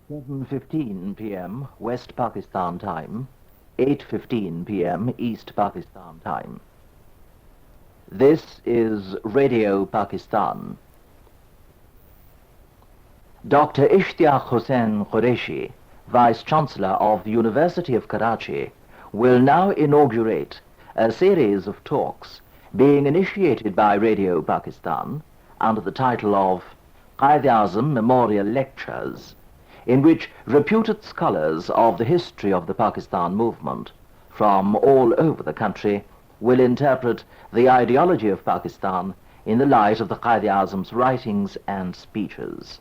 7:15 p.m. West Pakistan Time, 8:15 p.m. East Pakistan Time. This is Radio Pakistan. Dr. Ishtiaq Hussain Qureshi, Vice-Chancellor of the University of Karachi, will now inaugurate a series of talks being initiated by Radio Pakistan under the title of Quaid-e-Azam Memorial Lectures, in which reputed scholars of the history of the Pakistan movement from all over the country will interpret the ideology of Pakistan in the light of the Quaid-e-Azam's writings and speeches.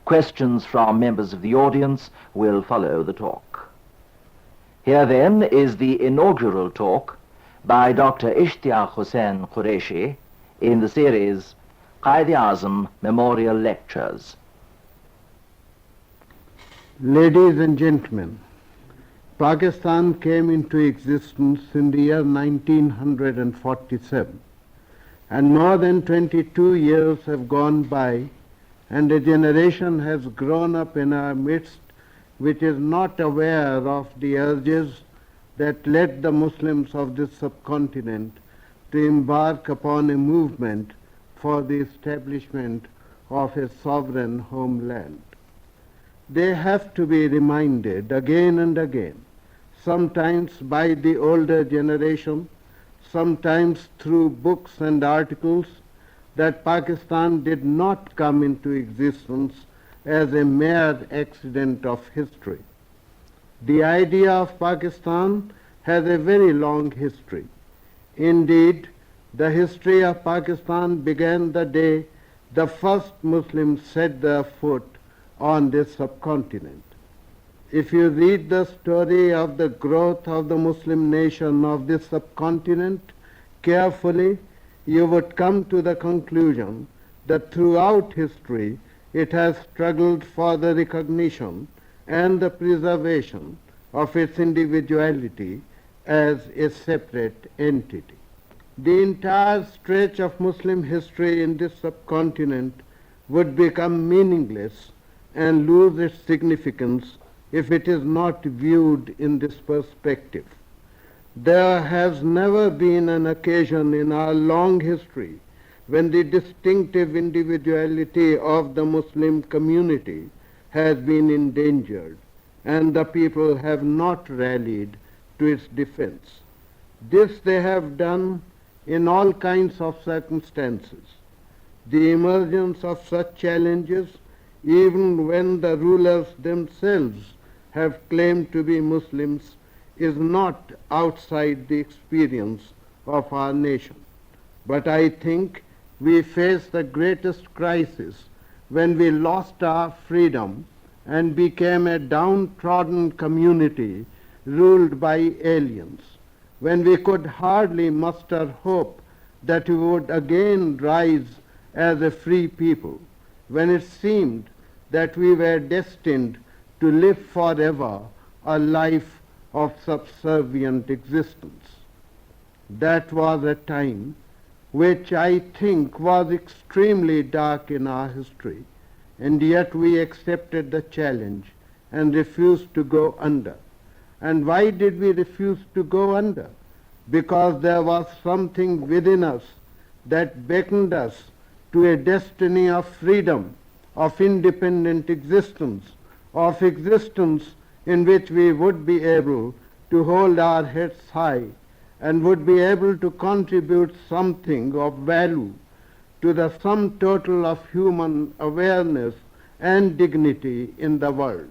Questions from members of the audience will follow the talk. Here then is the inaugural talk by Dr. Ishtiaq Hussain Qureshi in the series Quaid-e-Azam Memorial Lectures. Ladies and gentlemen, Pakistan came into existence in the year 1947, and more than 22 years have gone by, and a generation has grown up in our midst which is not aware of the urges that led the Muslims of this subcontinent to embark upon a movement for the establishment of a sovereign homeland. They have to be reminded again and again, sometimes by the older generation, sometimes through books and articles, that Pakistan did not come into existence as a mere accident of history. The idea of Pakistan has a very long history. Indeed, the history of Pakistan began the day the first Muslims set their foot on this subcontinent. If you read the story of the growth of the Muslim nation of this subcontinent carefully, you would come to the conclusion that throughout history it has struggled for the recognition and the preservation of its individuality as a separate entity. The entire stretch of Muslim history in this subcontinent would become meaningless and lose its significance if it is not viewed in this perspective. There has never been an occasion in our long history when the distinctive individuality of the Muslim community has been endangered and the people have not rallied to its defense. This they have done in all kinds of circumstances. The emergence of such challenges, even when the rulers themselves have claimed to be Muslims, is not outside the experience of our nation. But I think we face the greatest crisis when we lost our freedom and became a downtrodden community ruled by aliens, when we could hardly muster hope that we would again rise as a free people, when it seemed that we were destined to live forever a life of subservient existence. That was a time which I think was extremely dark in our history, and yet we accepted the challenge and refused to go under. And why did we refuse to go under? Because there was something within us that beckoned us to a destiny of freedom, of independent existence, of existence in which we would be able to hold our heads high and would be able to contribute something of value to the sum total of human awareness and dignity in the world.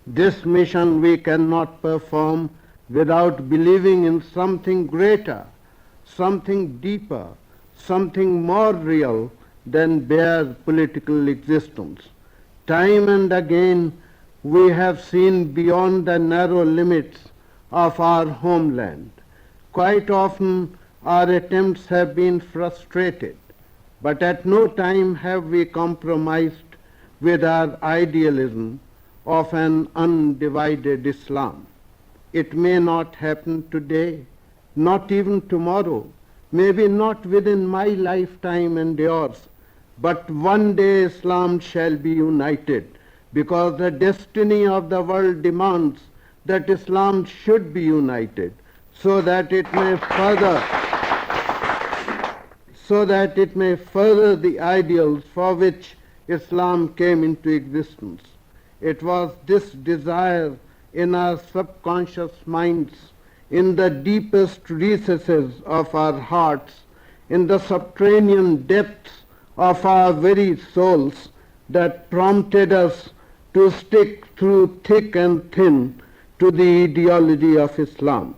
This mission we cannot perform without believing in something greater, something deeper, something more real than bare political existence. Time and again we have seen beyond the narrow limits of our homeland. Quite often our attempts have been frustrated, but at no time have we compromised with our idealism of an undivided Islam. It may not happen today, not even tomorrow, maybe not within my lifetime and yours, But one day Islam shall be united, because the destiny of the world demands that Islam should be united, so that it may further the ideals for which Islam came into existence. It was this desire in our subconscious minds, in the deepest recesses of our hearts, in the subterranean depths of our very souls, that prompted us to stick through thick and thin to the ideology of Islam.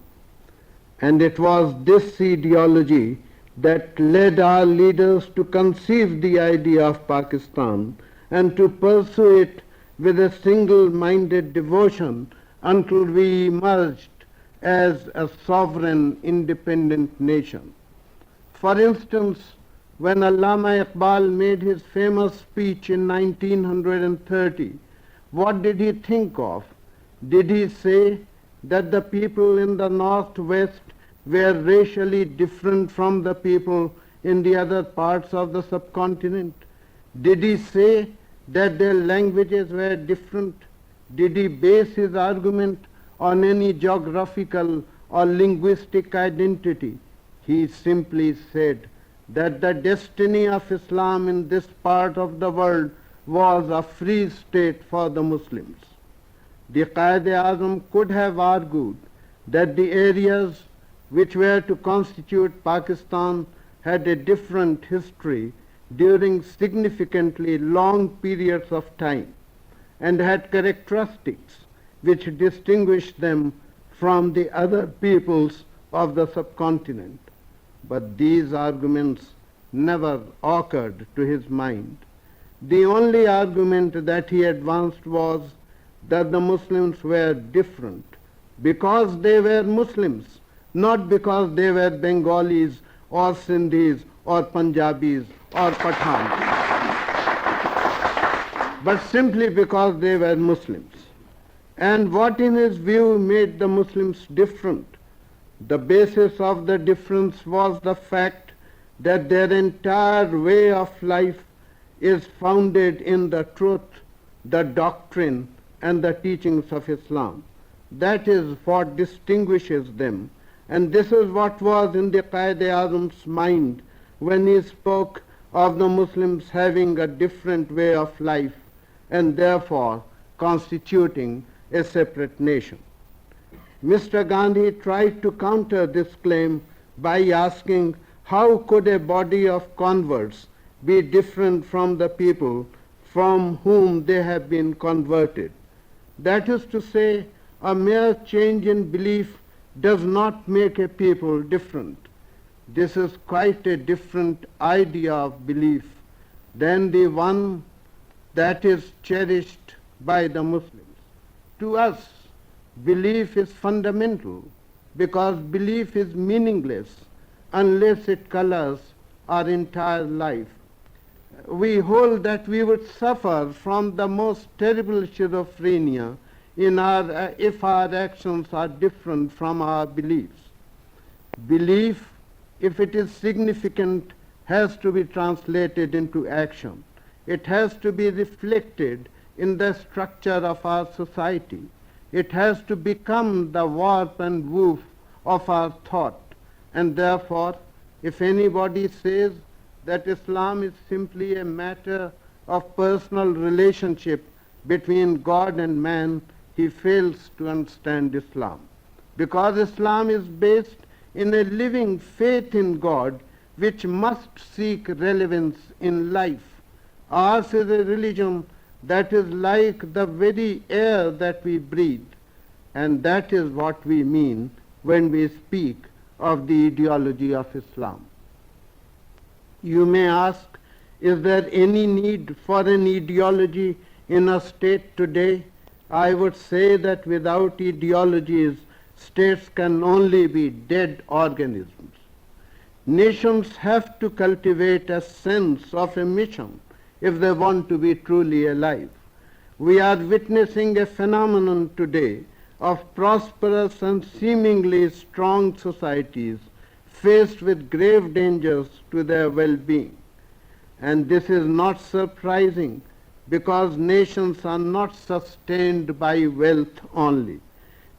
And it was this ideology that led our leaders to conceive the idea of Pakistan and to pursue it with a single-minded devotion until we emerged as a sovereign, independent nation. For instance, when Allama Iqbal made his famous speech in 1930, what did he think of? Did he say that the people in the Northwest were racially different from the people in the other parts of the subcontinent? Did he say that their languages were different? Did he base his argument on any geographical or linguistic identity? He simply said that the destiny of Islam in this part of the world was a free state for the Muslims. The Quaid-e-Azam could have argued that the areas which were to constitute Pakistan had a different history during significantly long periods of time and had characteristics which distinguished them from the other peoples of the subcontinent. But these arguments never occurred to his mind. The only argument that he advanced was that the Muslims were different because they were Muslims, not because they were Bengalis or Sindhis or Punjabis or Pathans, but simply because they were Muslims. And what in his view made the Muslims different? The basis of the difference was the fact that their entire way of life is founded in the truth, the doctrine, and the teachings of Islam. That is what distinguishes them. And this is what was in the Quaid-e-Azam's mind when he spoke of the Muslims having a different way of life and therefore constituting a separate nation. Mr. Gandhi tried to counter this claim by asking how could a body of converts be different from the people from whom they have been converted. That is to say, a mere change in belief does not make a people different. This is quite a different idea of belief than the one that is cherished by the Muslims. To us, belief is fundamental because belief is meaningless unless it colors our entire life. We hold that we would suffer from the most terrible schizophrenia if our actions are different from our beliefs. Belief, if it is significant, has to be translated into action. It has to be reflected in the structure of our society. It has to become the warp and woof of our thought. And therefore, if anybody says that Islam is simply a matter of personal relationship between God and man, he fails to understand Islam. Because Islam is based in a living faith in God which must seek relevance in life. Ours is a religion that is like the very air that we breathe, and that is what we mean when we speak of the ideology of Islam. You may ask, is there any need for an ideology in a state today? I would say that without ideologies, states can only be dead organisms. Nations have to cultivate a sense of a mission if they want to be truly alive. We are witnessing a phenomenon today of prosperous and seemingly strong societies faced with grave dangers to their well-being. And this is not surprising because nations are not sustained by wealth only.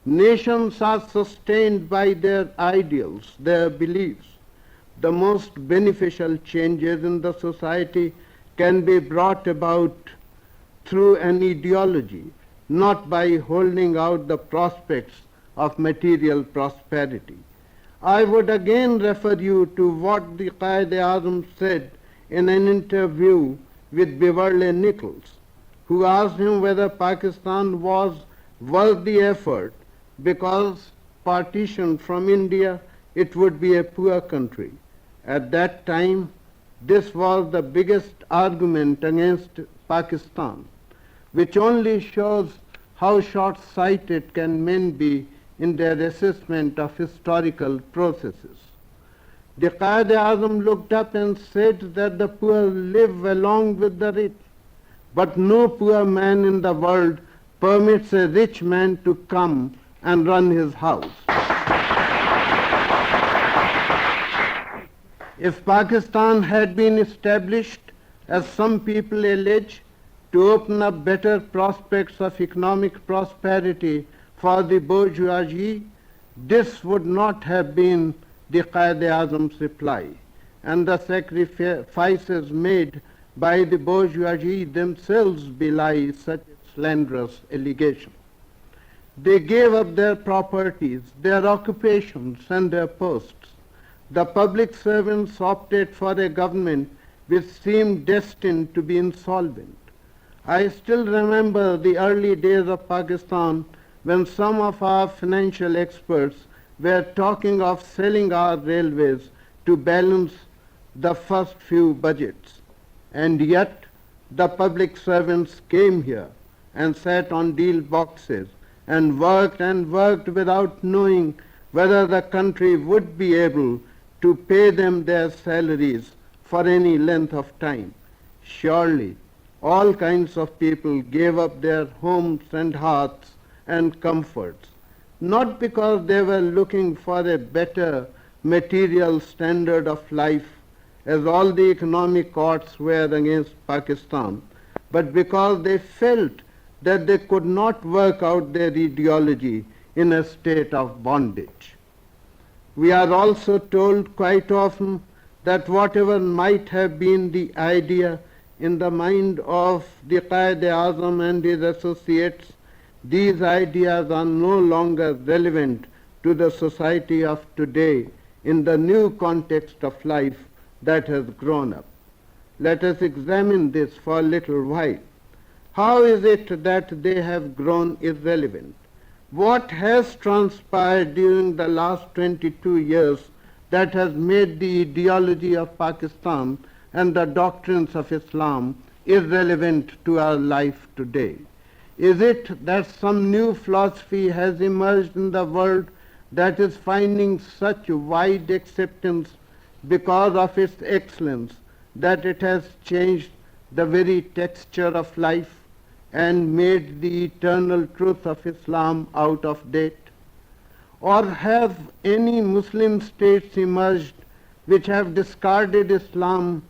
Nations are sustained by their ideals, their beliefs. The most beneficial changes in the society can be brought about through an ideology, not by holding out the prospects of material prosperity. I would again refer you to what the Quaid-e-Azam said in an interview with Beverly Nichols, who asked him whether Pakistan was worth the effort because partitioned from India it would be a poor country. At that time, this was the biggest argument against Pakistan, which only shows how short-sighted can men be in their assessment of historical processes. The Quaid-e-Azam looked up and said that the poor live along with the rich, but no poor man in the world permits a rich man to come and run his house. If Pakistan had been established, as some people allege, to open up better prospects of economic prosperity for the bourgeoisie, this would not have been the Quaid-e-Azam's reply, and the sacrifices made by the bourgeoisie themselves belie such a slanderous allegation. They gave up their properties, their occupations, and their posts. The public servants opted for a government which seemed destined to be insolvent. I still remember the early days of Pakistan when some of our financial experts were talking of selling our railways to balance the first few budgets. And yet the public servants came here and sat on deal boxes and worked without knowing whether the country would be able to pay them their salaries for any length of time. Surely all kinds of people gave up their homes and hearths and comforts, not because they were looking for a better material standard of life, as all the economic courts were against Pakistan, but because they felt that they could not work out their ideology in a state of bondage. We are also told quite often that whatever might have been the idea in the mind of the Quaid-e-Azam and his associates, these ideas are no longer relevant to the society of today in the new context of life that has grown up. Let us examine this for a little while. How is it that they have grown irrelevant? What has transpired during the last 22 years that has made the ideology of Pakistan and the doctrines of Islam irrelevant to our life today? Is it that some new philosophy has emerged in the world that is finding such wide acceptance because of its excellence that it has changed the very texture of life and made the eternal truth of Islam out of date? Or have any Muslim states emerged which have discarded Islam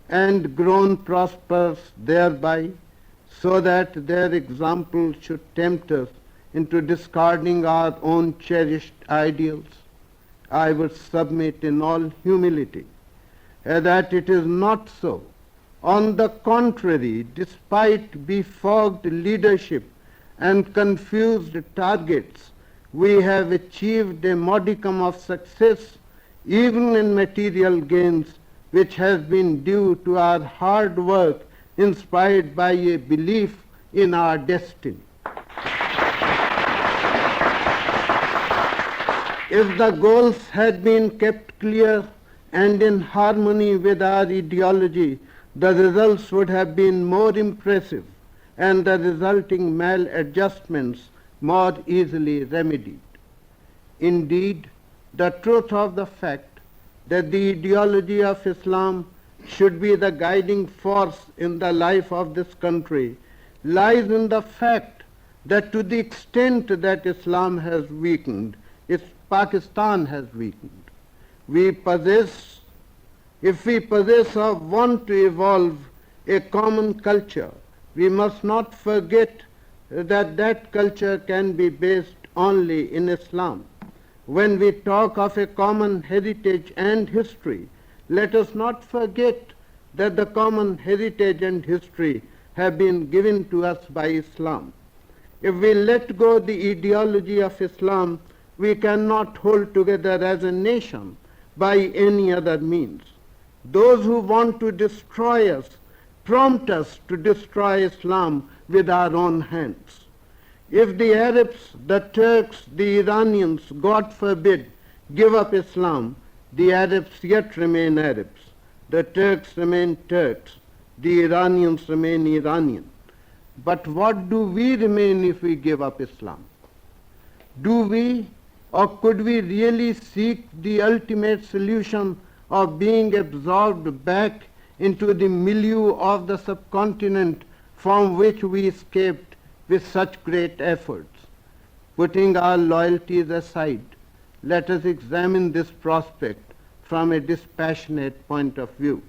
and grown prosperous thereby, so that their example should tempt us into discarding our own cherished ideals? I would submit in all humility that it is not so. On the contrary, despite befogged leadership and confused targets, we have achieved a modicum of success even in material gains, which has been due to our hard work inspired by a belief in our destiny. If the goals had been kept clear and in harmony with our ideology, the results would have been more impressive and the resulting maladjustments more easily remedied. Indeed, the truth of the fact that the ideology of Islam should be the guiding force in the life of this country lies in the fact that to the extent that Islam has weakened, Pakistan has weakened. We possess if we possess or want to evolve a common culture, we must not forget that that culture can be based only in Islam. When we talk of a common heritage and history, let us not forget that the common heritage and history have been given to us by Islam. If we let go the ideology of Islam, we cannot hold together as a nation by any other means. Those who want to destroy us prompt us to destroy Islam with our own hands. If the Arabs, the Turks, the Iranians, God forbid, give up Islam, the Arabs yet remain Arabs. The Turks remain Turks. The Iranians remain Iranian. But what do we remain if we give up Islam? Do we or could we really seek the ultimate solution of being absorbed back into the milieu of the subcontinent from which we escaped with such great efforts? Putting our loyalties aside, let us examine this prospect from a dispassionate point of view.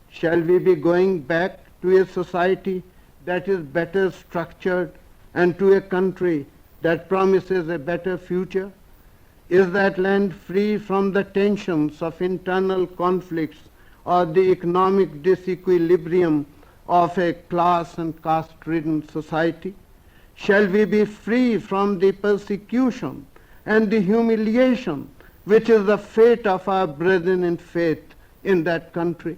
Shall we be going back to a society that is better structured and to a country that promises a better future? Is that land free from the tensions of internal conflicts or the economic disequilibrium of a class and caste-ridden society? Shall we be free from the persecution and the humiliation which is the fate of our brethren in faith in that country?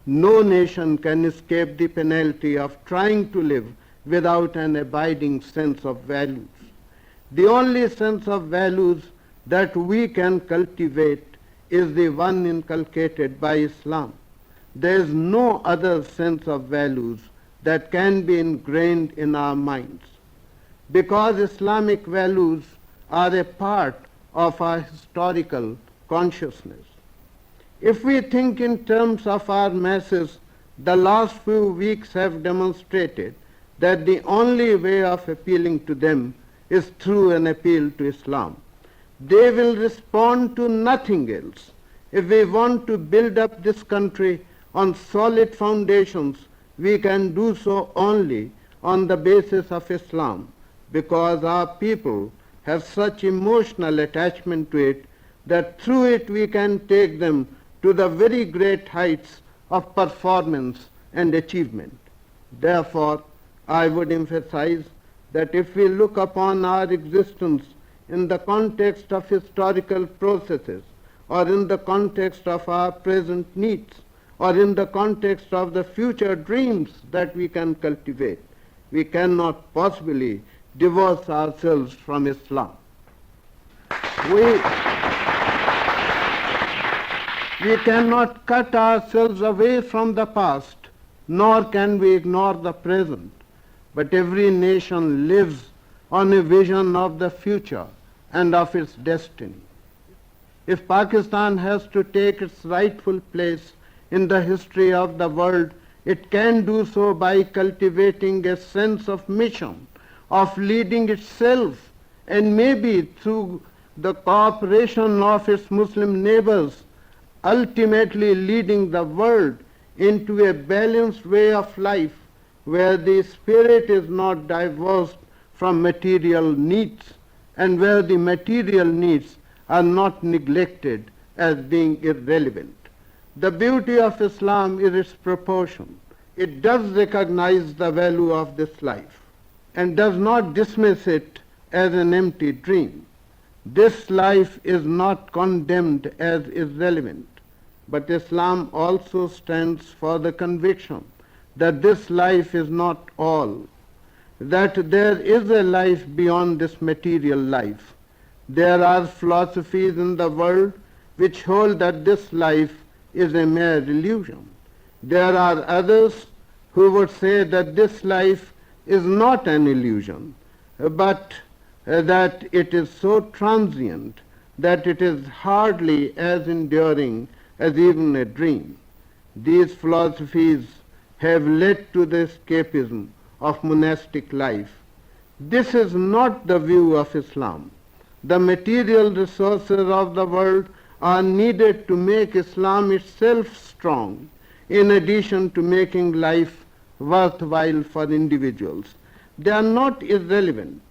No nation can escape the penalty of trying to live without an abiding sense of values. The only sense of values that we can cultivate is the one inculcated by Islam. There is no other sense of values that can be ingrained in our minds, because Islamic values are a part of our historical consciousness. If we think in terms of our masses, the last few weeks have demonstrated that the only way of appealing to them is through an appeal to Islam. They will respond to nothing else. If we want to build up this country on solid foundations, we can do so only on the basis of Islam, because our people have such emotional attachment to it that through it we can take them to the very great heights of performance and achievement. Therefore, I would emphasize that if we look upon our existence in the context of historical processes, or in the context of our present needs, or in the context of the future dreams that we can cultivate, we cannot possibly divorce ourselves from Islam. We cannot cut ourselves away from the past, nor can we ignore the present. But every nation lives on a vision of the future and of its destiny. If Pakistan has to take its rightful place in the history of the world, it can do so by cultivating a sense of mission, of leading itself, and maybe through the cooperation of its Muslim neighbors, ultimately leading the world into a balanced way of life where the spirit is not divorced from material needs and where the material needs are not neglected as being irrelevant. The beauty of Islam is its proportion. It does recognize the value of this life and does not dismiss it as an empty dream. This life is not condemned as irrelevant, but Islam also stands for the conviction that this life is not all, that there is a life beyond this material life. There are philosophies in the world which hold that this life is a mere illusion. There are others who would say that this life is not an illusion, but that it is so transient that it is hardly as enduring as even a dream. These philosophies have led to the escapism of monastic life. This is not the view of Islam. The material resources of the world are needed to make Islam itself strong, in addition to making life worthwhile for individuals. They are not irrelevant,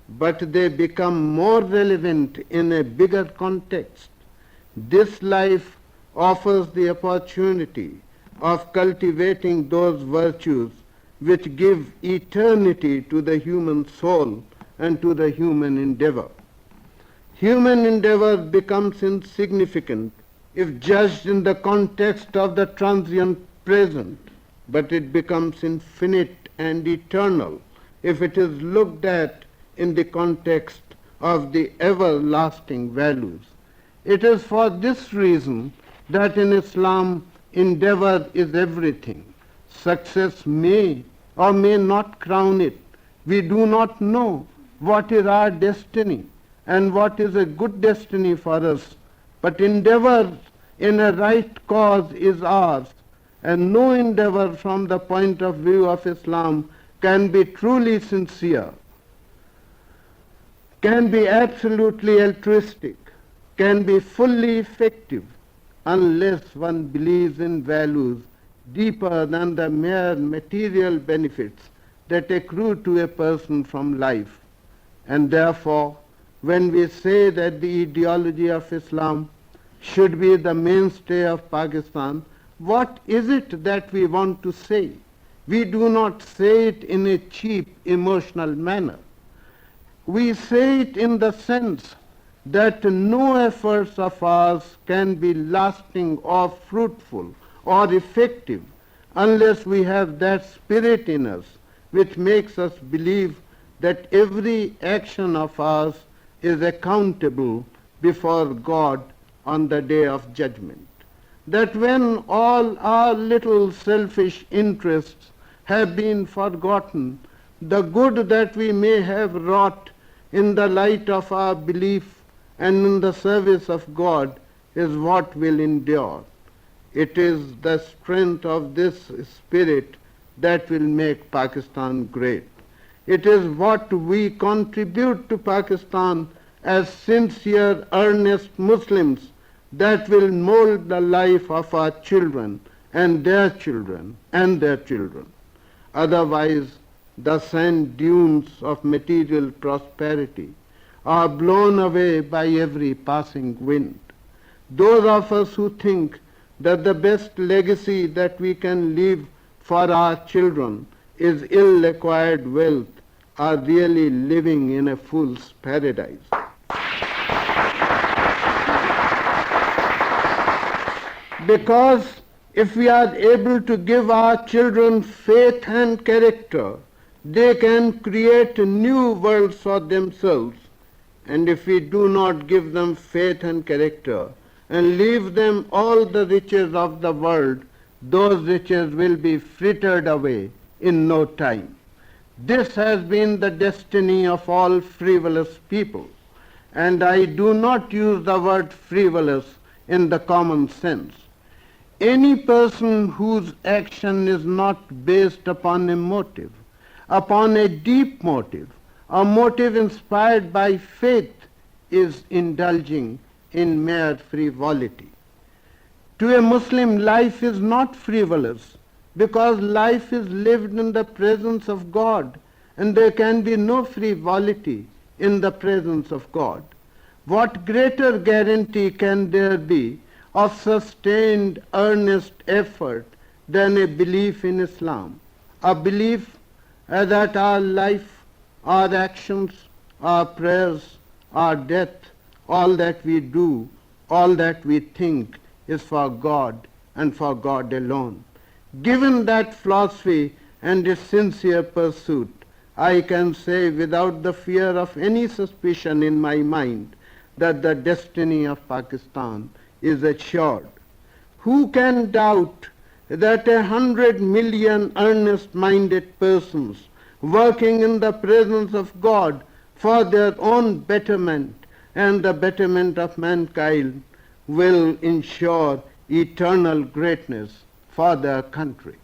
but they become more relevant in a bigger context. This life offers the opportunity of cultivating those virtues which give eternity to the human soul and to the human endeavor. Human endeavor becomes insignificant if judged in the context of the transient present, but it becomes infinite and eternal if it is looked at in the context of the everlasting values. It is for this reason that in Islam endeavor is everything. Success may or may not crown it. We do not know what is our destiny and what is a good destiny for us, but endeavor in a right cause is ours, and no endeavor from the point of view of Islam can be truly sincere, can be absolutely altruistic, can be fully effective, unless one believes in values deeper than the mere material benefits that accrue to a person from life. And therefore, when we say that the ideology of Islam should be the mainstay of Pakistan, what is it that we want to say? We do not say it in a cheap, emotional manner. We say it in the sense that no efforts of ours can be lasting or fruitful or effective unless we have that spirit in us which makes us believe that every action of ours is accountable before God on the day of judgment. That when all our little selfish interests have been forgotten, the good that we may have wrought in the light of our belief and in the service of God is what will endure. It is the strength of this spirit that will make Pakistan great. It is what we contribute to Pakistan as sincere, earnest Muslims that will mold the life of our children and their children and their children. Otherwise, the sand dunes of material prosperity are blown away by every passing wind. Those of us who think that the best legacy that we can leave for our children is ill-acquired wealth are really living in a fool's paradise. Because if we are able to give our children faith and character, they can create new worlds for themselves. And if we do not give them faith and character and leave them all the riches of the world, those riches will be frittered away in no time. This has been the destiny of all frivolous people. And I do not use the word frivolous in the common sense. Any person whose action is not based upon a motive, upon a deep motive, a motive inspired by faith, is indulging in mere frivolity. To a Muslim, life is not frivolous because life is lived in the presence of God, and there can be no frivolity in the presence of God. What greater guarantee can there be of sustained, earnest effort than a belief in Islam? A belief that our life, our actions, our prayers, our death, all that we do, all that we think is for God and for God alone. Given that philosophy and its sincere pursuit, I can say without the fear of any suspicion in my mind that the destiny of Pakistan is assured. Who can doubt that 100 million earnest-minded persons working in the presence of God for their own betterment and the betterment of mankind will ensure eternal greatness for their country?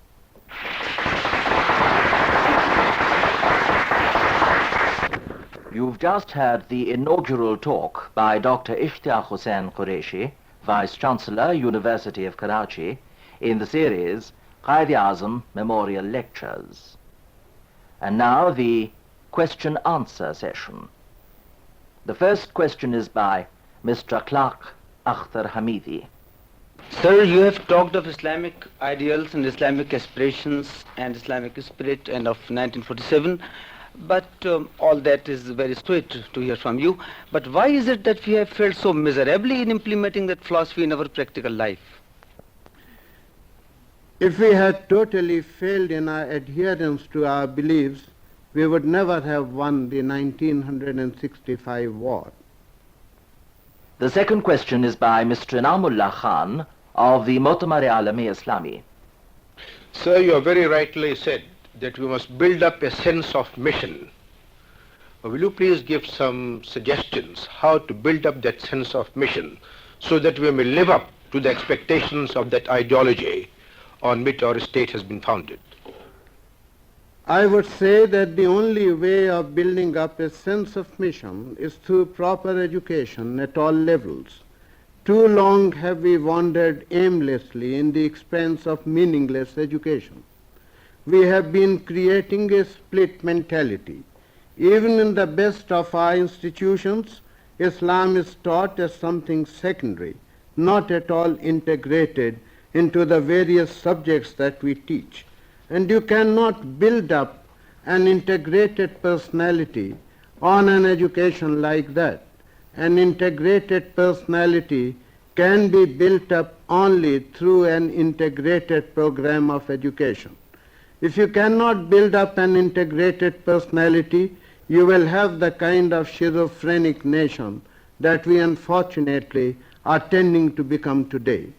You've just had the inaugural talk by Dr. Ishtiaq Hussain Qureshi, Vice-Chancellor, University of Karachi, in the series Quaid-e-Azam Memorial Lectures. And now the question-answer session. The first question is by Mr. Clark Akhtar Hamidi. Sir, you have talked of Islamic ideals and Islamic aspirations and Islamic spirit and of 1947, but all that is very sweet to hear from you. But why is it that we have failed so miserably in implementing that philosophy in our practical life? If we had totally failed in our adherence to our beliefs, we would never have won the 1965 war. The second question is by Mr. Inamullah Khan of the Mu'tamar-e-Alami Islami. Sir, you have very rightly said that we must build up a sense of mission. Will you please give some suggestions how to build up that sense of mission so that we may live up to the expectations of that ideology on which our state has been founded? I would say that the only way of building up a sense of mission is through proper education at all levels. Too long have we wandered aimlessly in the expense of meaningless education. We have been creating a split mentality. Even in the best of our institutions, Islam is taught as something secondary, not at all integrated into the various subjects that we teach. And you cannot build up an integrated personality on an education like that. An integrated personality can be built up only through an integrated program of education. If you cannot build up an integrated personality, you will have the kind of schizophrenic nation that we unfortunately are tending to become today.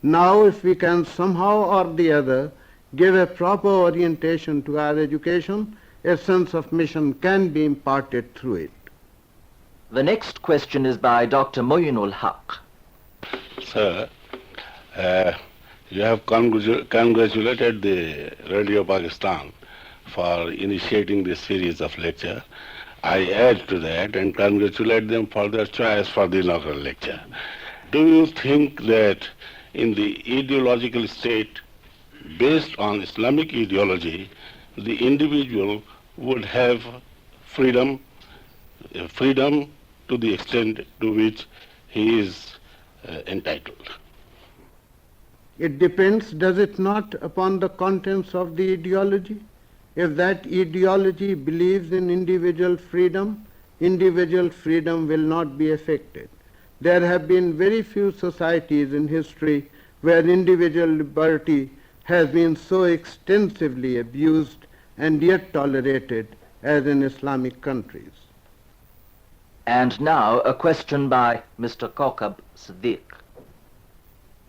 Now, if we can somehow or the other give a proper orientation to our education, a sense of mission can be imparted through it. The next question is by Dr. Moinul Haq. Sir, you have congratulated the Radio Pakistan for initiating this series of lecture. I add to that and congratulate them for their choice for the inaugural lecture. Do you think that in the ideological state based on Islamic ideology, the individual would have freedom to the extent to which he is entitled? It depends, does it not, upon the contents of the ideology? If that ideology believes in individual freedom will not be affected. There have been very few societies in history where individual liberty has been so extensively abused and yet tolerated as in Islamic countries. And now a question by Mr. Kokab Siddiq.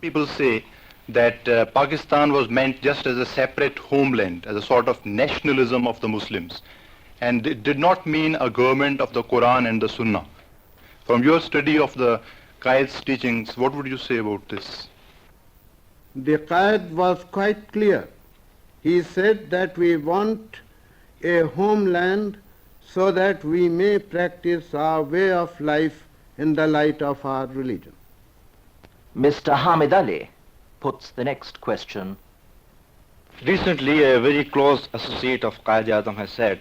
People say that Pakistan was meant just as a separate homeland, as a sort of nationalism of the Muslims. And it did not mean a government of the Quran and the Sunnah. From your study of the Qaid's teachings, what would you say about this? The Qaid was quite clear. He said that we want a homeland so that we may practice our way of life in the light of our religion. Mr. Hamid Ali puts the next question. Recently, a very close associate of Quaid-e-Azam has said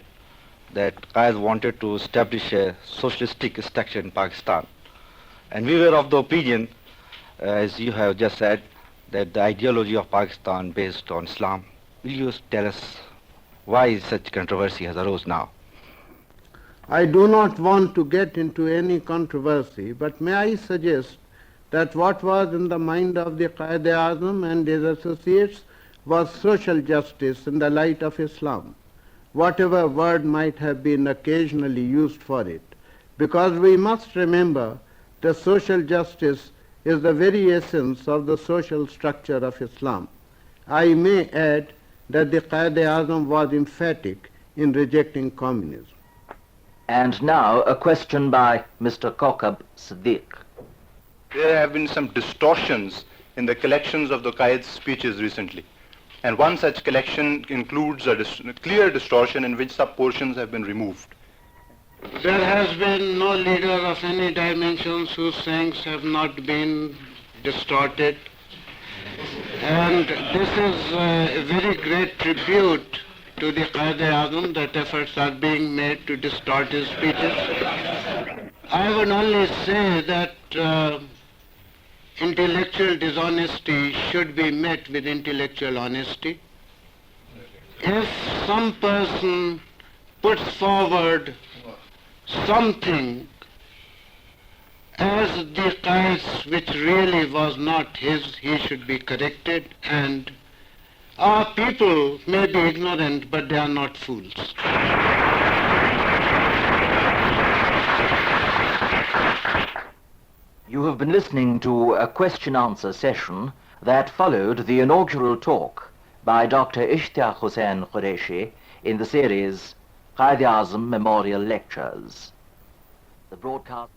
that Qaid wanted to establish a socialistic structure in Pakistan. And we were of the opinion, as you have just said, that the ideology of Pakistan based on Islam. Will you tell us why such controversy has arose now? I do not want to get into any controversy, but may I suggest that what was in the mind of the Quaid-e-Azam and his associates was social justice in the light of Islam, whatever word might have been occasionally used for it, because we must remember that social justice is the very essence of the social structure of Islam. I may add that the Quaid-e-Azam was emphatic in rejecting communism. And now a question by Mr. Kokab Siddiq. There have been some distortions in the collections of the Qaid's speeches recently. And one such collection includes a clear distortion in which some portions have been removed. There has been no leader of any dimensions whose sayings have not been distorted. And this is a very great tribute to the Quaid-e-Azam that efforts are being made to distort his speeches. I would only say that intellectual dishonesty should be met with intellectual honesty. If some person puts forward something as the case which really was not his, he should be corrected, and our people may be ignorant, but they are not fools. You have been listening to a question-answer session that followed the inaugural talk by Dr. Ishtiaq Hussain Qureshi in the series Quaid-e-Azam Memorial Lectures. The broadcast